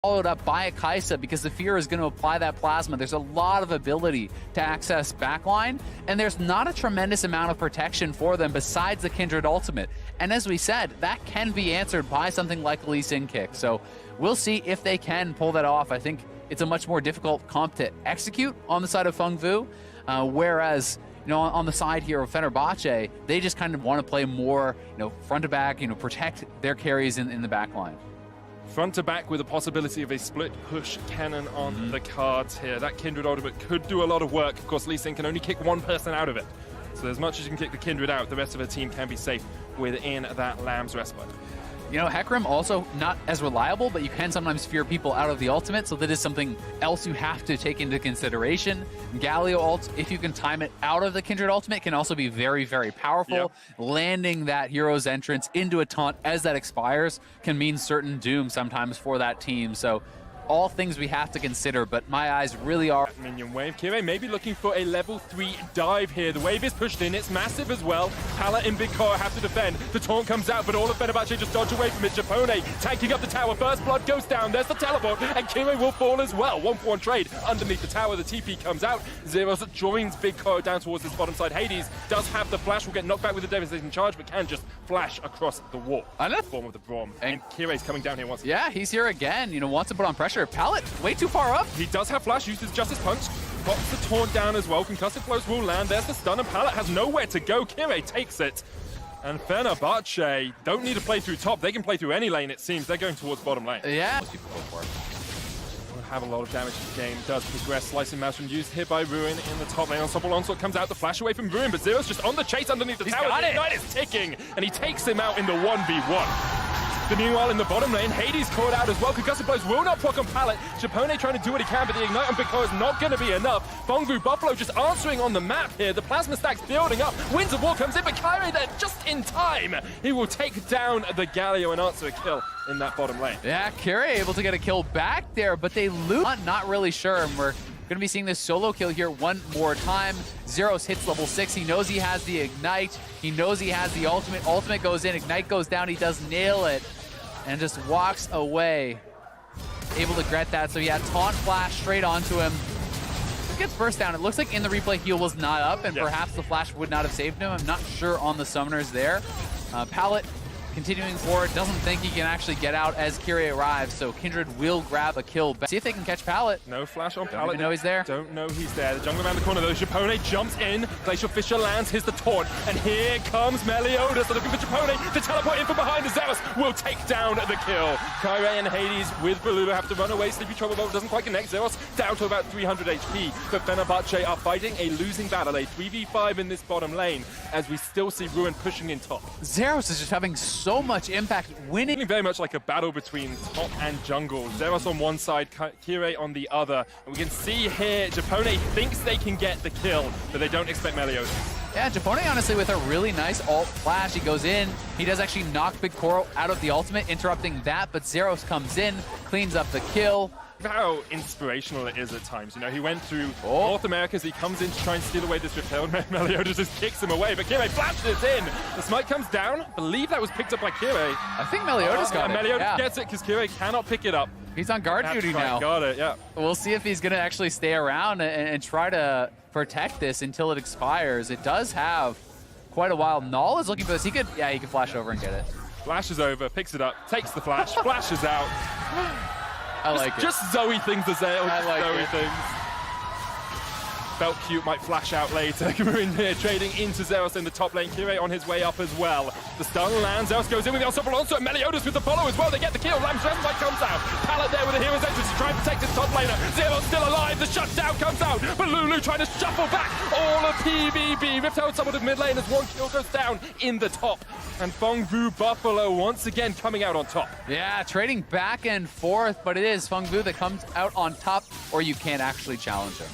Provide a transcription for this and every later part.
followed up by a Kaisa because the Fear is going to apply that plasma. There's a lot of ability to access backline, and there's not a tremendous amount of protection for them besides the Kindred ultimate. And as we said, that can be answered by something like Lee Sin kick. So we'll see if they can pull that off. I think it's a much more difficult comp to execute on the side of Phong Vu, whereas on the side here of Fenerbahçe, they just kind of want to play more, front to back, protect their carries in the back line. Front to back with a possibility of a split push cannon on the cards here. That Kindred ultimate could do a lot of work. Of course, Lee Sin can only kick one person out of it. So as much as you can kick the Kindred out, the rest of the team can be safe within that Lamb's respite. Hecarim also not as reliable, but you can sometimes fear people out of the ultimate, so that is something else you have to take into consideration. Galio ult, if you can time it out of the Kindred ultimate, can also be very, very powerful. Yep. Landing that hero's entrance into a taunt as that expires can mean certain doom sometimes for that team. So all things we have to consider, but my eyes really are... Minion wave. Kirei may be looking for a level 3 dive here. The wave is pushed in. It's massive as well. Pala and Big Core have to defend. The taunt comes out, but all of Fenerbahçe just dodge away from it. Japone tanking up the tower. First blood goes down. There's the teleport, and Kirei will fall as well. 1-for-1 trade underneath the tower. The TP comes out. Zeros joins Big Core down towards this bottom side. Hades does have the flash. Will get knocked back with the devastating charge, but can just flash across the wall. Form of the Braum. And Kirei's coming down here once again. Yeah, he's here again. Wants to put on pressure. Pallet way too far up. He does have flash, uses Justice Punch, pops the taunt down as well. Concussive blows will land. There's the stun, and Pallet has nowhere to go. Kirei takes it. And Fenerbahçe don't need to play through top. They can play through any lane, it seems. They're going towards bottom lane. Yeah. Will have a lot of damage to the game. Does progress. Slicing Maelstrom used here by Ruin in the top lane. Unstoppable Onslaught comes out. The flash away from Ruin, but Zero's just on the chase underneath the tower. The Ignite is ticking, and he takes him out in the 1v1. But meanwhile, in the bottom lane, Hades caught out as well. Concussive blows will not proc on Pallet. Japone trying to do what he can, but the Ignite on Big Core is not going to be enough. Phong Vu Buffalo just answering on the map here. The plasma stack's building up. Winds of War comes in, but Kyrie there just in time. He will take down the Galio and answer a kill in that bottom lane. Yeah, Kyrie able to get a kill back there, but they lose. Not really sure, and we're going to be seeing this solo kill here one more time. Zeros hits level 6. He knows he has the Ignite. He knows he has the ultimate. Ultimate goes in. Ignite goes down. He does nail it. And just walks away, able to get that. So yeah, taunt flash straight onto him. This gets burst down. It looks like in the replay heal was not up, and perhaps the flash would not have saved him. I'm not sure on the summoners there. Pallet continuing forward, doesn't think he can actually get out as Kyrie arrives, so Kindred will grab a kill back. See if they can catch Pallet. No flash on Pallet. Don't even know he's there. Don't know he's there. The jungle around the corner though. Japone jumps in. Glacial Fissure lands. Here's the taunt. And here comes Meliodas. They're looking for Japone. The teleport in from behind. The Zeros will take down the kill. Kyrie and Hades with Balula have to run away. Sleepy Trouble Bolt doesn't quite connect. Zeros down to about 300 HP. But Fenerbahçe are fighting a losing battle. A 3v5 in this bottom lane as we still see Ruin pushing in top. Zeros is just having so much impact. Winning. Feeling very much like a battle between top and jungle. Zeros on one side, Kirei on the other. And we can see here, Japone thinks they can get the kill, but they don't expect Meliodas. Yeah, Japone honestly with a really nice ult flash. He goes in. He does actually knock Big Core out of the ultimate, interrupting that, but Zeros comes in, cleans up the kill. How inspirational it is at times. He went through North America as he comes in to try and steal away this repair. Meliodas just kicks him away, but Kirei flashes in. The smite comes down. I believe that was picked up by Kirei. I think Meliodas got it. Meliodas gets it because Kirei cannot pick it up. He's on guard duty now. Got it, yeah. We'll see if he's going to actually stay around and try to protect this until it expires. It does have quite a while. Null is looking for this. He could flash over and get it. Flashes over, picks it up, takes the flash, flashes out. I like it. Just Zoe things as they Zoe things. Felt cute, might flash out later. We're in here trading into Zeros in the top lane. Kirei on his way up as well. The stun lands. Zeros goes in with the Unstoppable Onslaught. Meliodas with the follow as well. They get the kill. Lamb's Respite comes out. Pallet there with the hero's entrance to try and protect his top laner. Zeros still alive. The shutdown comes out. But Lulu trying to shuffle back all of PVB. Ripped out someone of mid lane as one kill goes down in the top. And Phong Vu Buffalo once again coming out on top. Yeah, trading back and forth, but it is Phong Vu that comes out on top, or you can't actually challenge him.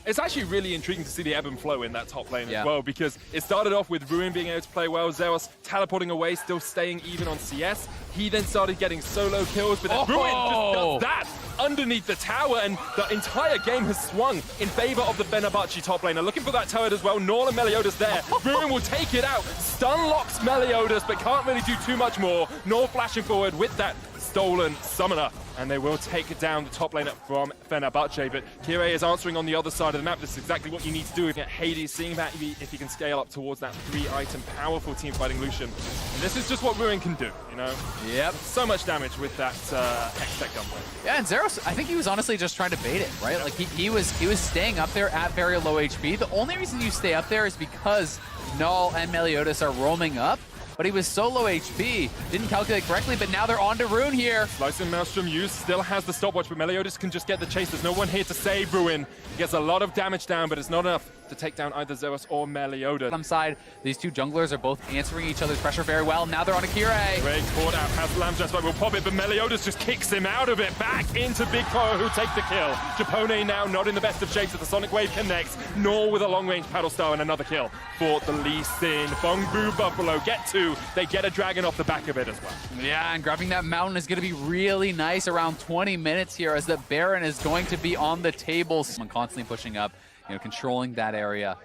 It's actually really intriguing to see the ebb and flow in that top lane as well, because it started off with Ruin being able to play well, Zeros teleporting away, still staying even on CS. He then started getting solo kills, but then Ruin just does that underneath the tower, and the entire game has swung in favor of the Fenerbahçe top laner. Looking for that turret as well. Norla Meliodas there. Ruin will take it out. Stun locks Meliodas, but can't really do too much more. Nor flashing forward with that stolen summoner. and they will take down the top lane from Fenerbahçe, but Kire is answering on the other side of the map. This is exactly what you need to do. Get Hades, seeing that if he can scale up towards that 3-item powerful team fighting Lucian. And this is just what Ruin can do, you know? Yep. So much damage with that Hextech gunplay. Yeah, and Zeros, I think he was honestly just trying to bait it, right? Like he was staying up there at very low HP. The only reason you stay up there is because Null and Meliodas are roaming up. But he was so low HP, didn't calculate correctly, but now they're on to Rune here. Slicing Maelstrom used, still has the stopwatch, but Meliodas can just get the chase. There's no one here to save Ruin. He gets a lot of damage down, but it's not enough to take down either Zeros or Meliodas. On side, these two junglers are both answering each other's pressure very well. Now they're on Akira. Great caught out, has Lamb's just will pop it, but Meliodas just kicks him out of it. Back into Big Koro, who take the kill. Japone now not in the best of shapes as the Sonic Wave connects, nor with a long-range paddle star and another kill for the Lee Sin. Phong Bu Buffalo get two. They get a dragon off the back of it as well. Yeah, and grabbing that mountain is going to be really nice around 20 minutes here as the Baron is going to be on the table. Someone constantly pushing up, you know, controlling that area.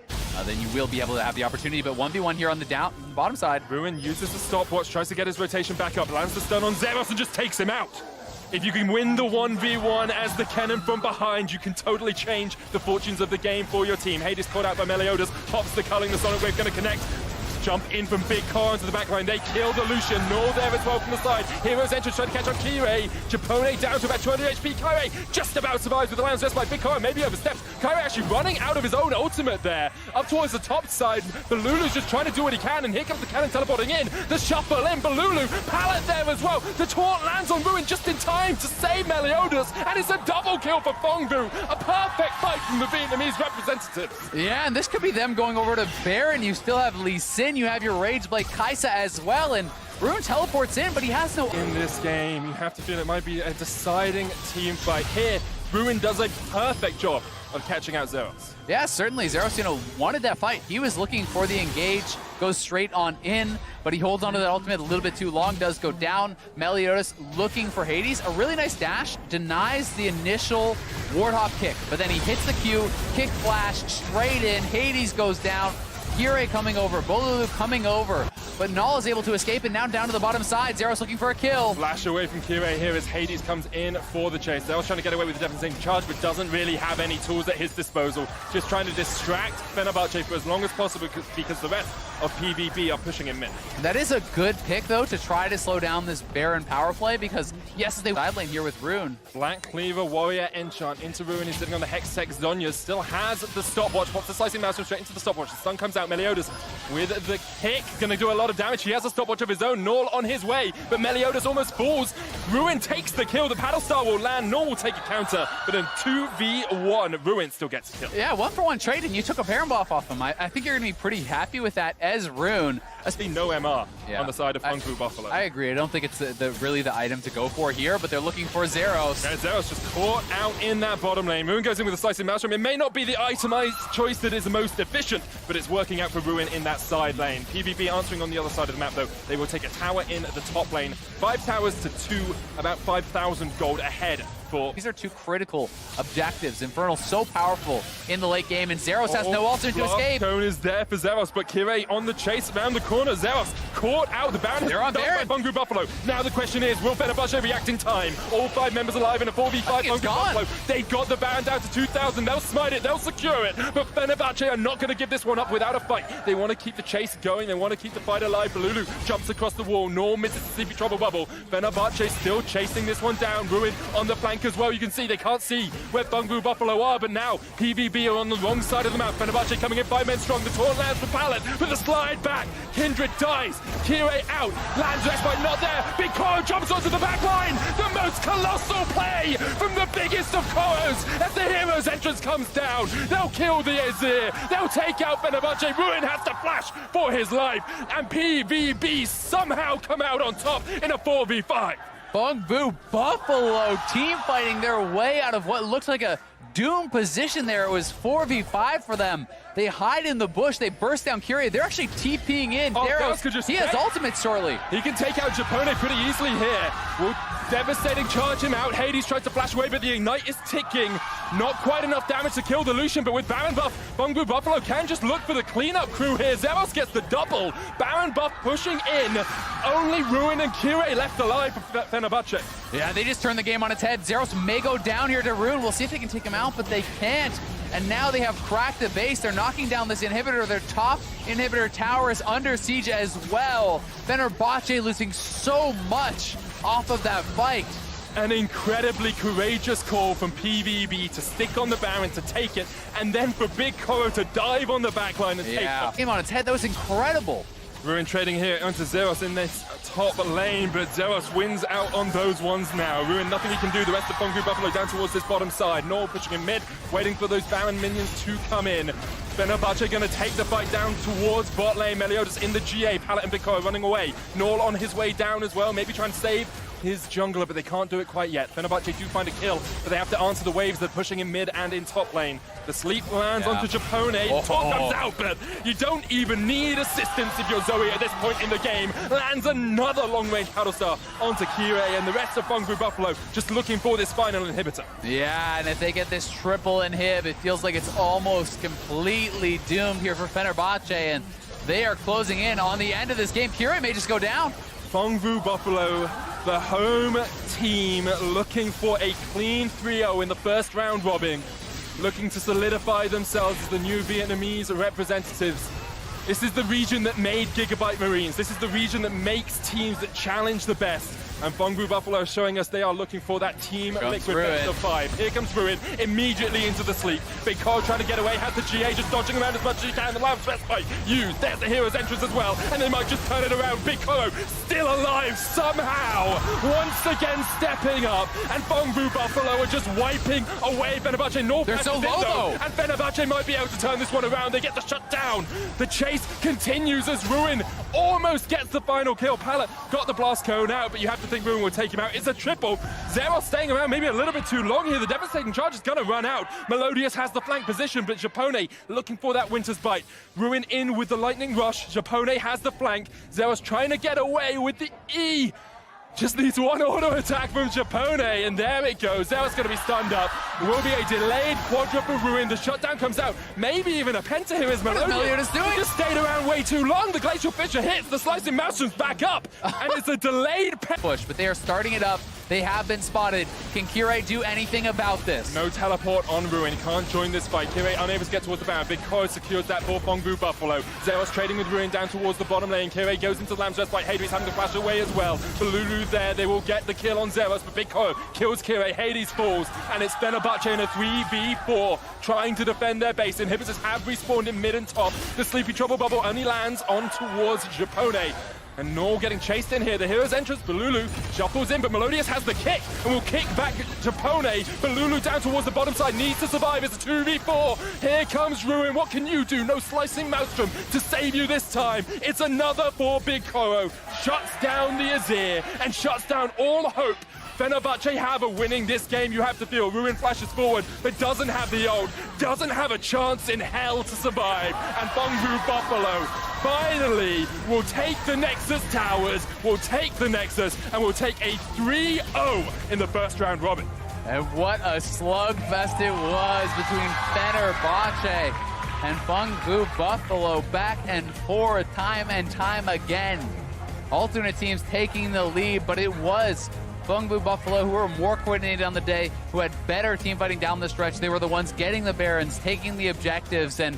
Then you will be able to have the opportunity, but 1v1 here on the bottom side. Ruin uses the stopwatch, tries to get his rotation back up, lands the stun on Zeros and just takes him out. If you can win the 1v1 as the cannon from behind, you can totally change the fortunes of the game for your team. Hades caught out by Meliodas, pops the culling, the Sonic Wave gonna connect. Jump in from Big Car into the backline. They kill the Lucian. Null there as well from the side. Hero's entrance trying to catch on Kire. Japone down to about 200 HP. Kire just about survives with the lands just by Big Car. Maybe oversteps. Kire actually running out of his own ultimate there. Up towards the top side. Balulu's just trying to do what he can. And here comes the cannon teleporting in. The shuffle in. Balulu. Pallet there as well. The taunt lands on Ruin just in time to save Meliodas. And it's a double kill for Phong Bu. A perfect fight from the Vietnamese representatives. Yeah, and this could be them going over to Baron. You still have Lee Sin. You have your Rage Blade Kaisa as well, and Rune teleports in, but he has no... In this game, you have to feel it might be a deciding team fight. Here, Ruin does a perfect job of catching out Zeros. Yeah, certainly. Zeros, you know, wanted that fight. He was looking for the engage, goes straight on in, but he holds onto that ultimate a little bit too long, does go down. Meliodas looking for Hades. A really nice dash, denies the initial Warthog kick, but then he hits the Q, kick flash, straight in. Hades goes down. Kire coming over, Bolulu coming over, but Null is able to escape and now down to the bottom side. Zeros looking for a kill. Flash away from Kire here as Hades comes in for the chase. Zeros trying to get away with the devastating charge, but doesn't really have any tools at his disposal. Just trying to distract Fenerbahçe for as long as possible because the rest of PVB are pushing him in. That is a good pick, though, to try to slow down this Baron power play because, yes, they side lane here with Rune. Black Cleaver, Warrior, Enchant into Ruin. He's sitting on the Hextech. Zonya still has the stopwatch. Pops the Slicing Maelstrom straight into the stopwatch. The stun comes out. Meliodas with the kick. Gonna do a lot of damage. He has a stopwatch of his own. Null on his way, but Meliodas almost falls. Ruin takes the kill. The paddle star will land. Null will take a counter, but in 2v1, Ruin still gets a kill. Yeah, 1-for-1 trade, and you took a Baron buff off him. I think you're gonna be pretty happy with that as Rune. No MR on the side of Phong Bu Buffalo. I agree. I don't think it's really the item to go for here, but they're looking for Zeros. Yeah, Zeros just caught out in that bottom lane. Rune goes in with a Slicing Maelstrom. It may not be the itemized choice that is the most efficient, but it's working out for Ruin in that side lane. PVB answering on the other side of the map, though. They will take a tower in the top lane. 5 towers to 2, about 5,000 gold ahead. These are two critical objectives. Infernal so powerful in the late game, and Zeros has no ultimate to escape. Cone is there for Zeros, but Kire on the chase around the corner. Zeros caught out. The Baron. They're on Baron. Phong Bu Buffalo. Now the question is, will Fenerbahçe react in time? All 5 members alive in a 4v5. Phong Bu Buffalo. They got the Baron down to 2,000. They'll smite it. They'll secure it. But Fenerbahçe are not going to give this one up without a fight. They want to keep the chase going. They want to keep the fight alive. Balulu jumps across the wall. Null misses the CP Trouble Bubble. Fenerbahçe still chasing this one down. Ruin on the flank as well. You can see they can't see where Phong Bu Buffalo are, but now PVB are on the wrong side of the map. Fenerbahçe coming in 5 men strong. The taunt lands for Pallet, but the slide back. Kindred dies. Kire out. Lands respite not there. Big Koro jumps onto the back line. The most colossal play from the biggest of Koros as the hero's entrance comes down. They'll kill the Azir. They'll take out Fenerbahçe. Ruin has to flash for his life, and PVB somehow come out on top in a 4v5. Phong Bu Buffalo team fighting their way out of what looks like a doom position there. It was 4v5 for them. They hide in the bush. They burst down Kire. They're actually TPing in. He has ultimate shortly. He can take out Japone pretty easily here. Will Devastating charge him out. Hades tries to flash away, but the Ignite is ticking. Not quite enough damage to kill the Lucian, but with Baron buff, Phong Buffalo can just look for the cleanup crew here. Zeros gets the double. Baron buff pushing in. Only Ruin and Kire left alive for Fenerbahçe. Yeah, they just turned the game on its head. Zeros may go down here to Ruin. We'll see if they can take him out, but they can't. And now they have cracked the base. They're knocking down this inhibitor. Their top inhibitor tower is under siege as well. Fenerbahçe losing so much off of that fight. An incredibly courageous call from PVB to stick on the Baron, to take it, and then for Big Koro to dive on the backline and take it. Came on its head. That was incredible. Ruin trading here onto Zeros in this top lane, but Zeros wins out on those ones now. Ruin, nothing he can do. The rest of Phong Buffalo down towards this bottom side. Nor pushing in mid, waiting for those Baron minions to come in. Fenerbahçe going to take the fight down towards bot lane. Meliodas in the GA, Pallet and Big Koro running away. Nor on his way down as well, maybe trying to save his jungler, but they can't do it quite yet. Fenerbahçe do find a kill, but they have to answer the waves. They're pushing in mid and in top lane. The sleep lands onto Japone. Top comes out, but you don't even need assistance if you're Zoe at this point in the game. Lands another long-range Battlestar onto Kire, and the rest of Phong Buffalo just looking for this final inhibitor. Yeah, and if they get this triple inhib, it feels like it's almost completely doomed here for Fenerbahçe, and they are closing in on the end of this game. Kire may just go down. Phong Buffalo, the home team, looking for a clean 3-0 in the first round robin, looking to solidify themselves as the new Vietnamese representatives. This is the region that made Gigabyte Marines. This is the region that makes teams that challenge the best. And Phong Buffalo showing us they are looking for that team liquid best of 5. Here comes Ruin, immediately into the sleep. Big Koro trying to get away, has the GA just dodging around as much as he can. The Lamb's best fight used. There's the hero's entrance as well, and they might just turn it around. Big Koro still alive somehow, once again stepping up, and Phong Buffalo are just wiping away Fenerbahçe. North. They're so low though, and Fenerbahçe might be able to turn this one around. They get the shut down. The chase continues as Ruin almost gets the final kill. Pallet got the blast cone out, but you have to think Ruin will take him out. It's a triple. Zeros staying around maybe a little bit too long here. The devastating charge is going to run out. Melodious has the flank position, but Japone looking for that Winter's Bite. Ruin in with the lightning rush. Japone has the flank. Zeros trying to get away with the E. Just needs one auto attack from Japone, and there it goes. Zeros going to be stunned up. There will be a delayed quadra for Ruin. The shutdown comes out. Maybe even a penta here is Melodious. What is doing? He just stayed around way too long. The Glacial Fissure hits. The Slicing Maelstrom's back up, and it's a delayed push, but they are starting it up. They have been spotted. Can Kire do anything about this? No teleport on Ruin. Can't join this fight. Kire unable to get towards the Baron. Big Koro secures that for Phong Buffalo. Zeros trading with Ruin down towards the bottom lane. Kire goes into Lamb's Rest Fight. Hades having to flash away as well. But Lulu's there. They will get the kill on Zeros, but Big Koro kills Kire. Hades falls, and it's Fenerbahçe in a 3v4 trying to defend their base. Inhibitors have respawned in mid and top. The Sleepy Trouble Bubble only lands on towards Japone. And Nor getting chased in here. The hero's entrance, Balulu shuffles in, but Melodious has the kick and will kick back Japone. Balulu down towards the bottom side, needs to survive. It's a 2v4. Here comes Ruin. What can you do? No Slicing Maelstrom to save you this time. It's another for Big Koro. Shuts down the Azir and shuts down all hope. Fenerbahçe have a winning this game, you have to feel. Ruin flashes forward, but doesn't have the ult, doesn't have a chance in hell to survive. And Phong Buffalo finally will take the Nexus Towers, will take the Nexus, and will take a 3-0 in the first round robin. And what a slugfest it was between Fenerbahçe and Phong Buffalo, back and forth, time and time again. Alternate teams taking the lead, but it was Phong Buffalo, who were more coordinated on the day, who had better team fighting down the stretch. They were the ones getting the Barons, taking the objectives, and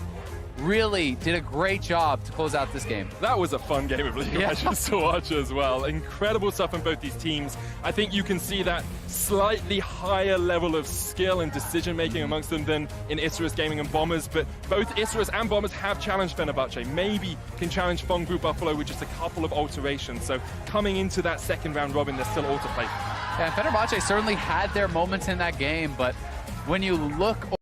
really did a great job to close out this game. That was a fun game of League of Legends to watch as well. Incredible stuff from both these teams. I think you can see that slightly higher level of skill and decision-making amongst them than in Isurus Gaming and Bombers, but both Isurus and Bombers have challenged Fenerbahçe. Maybe can challenge Phong Buffalo with just a couple of alterations. So coming into that second round robin, there's still all to play. Yeah, Fenerbahçe certainly had their moments in that game, but when you look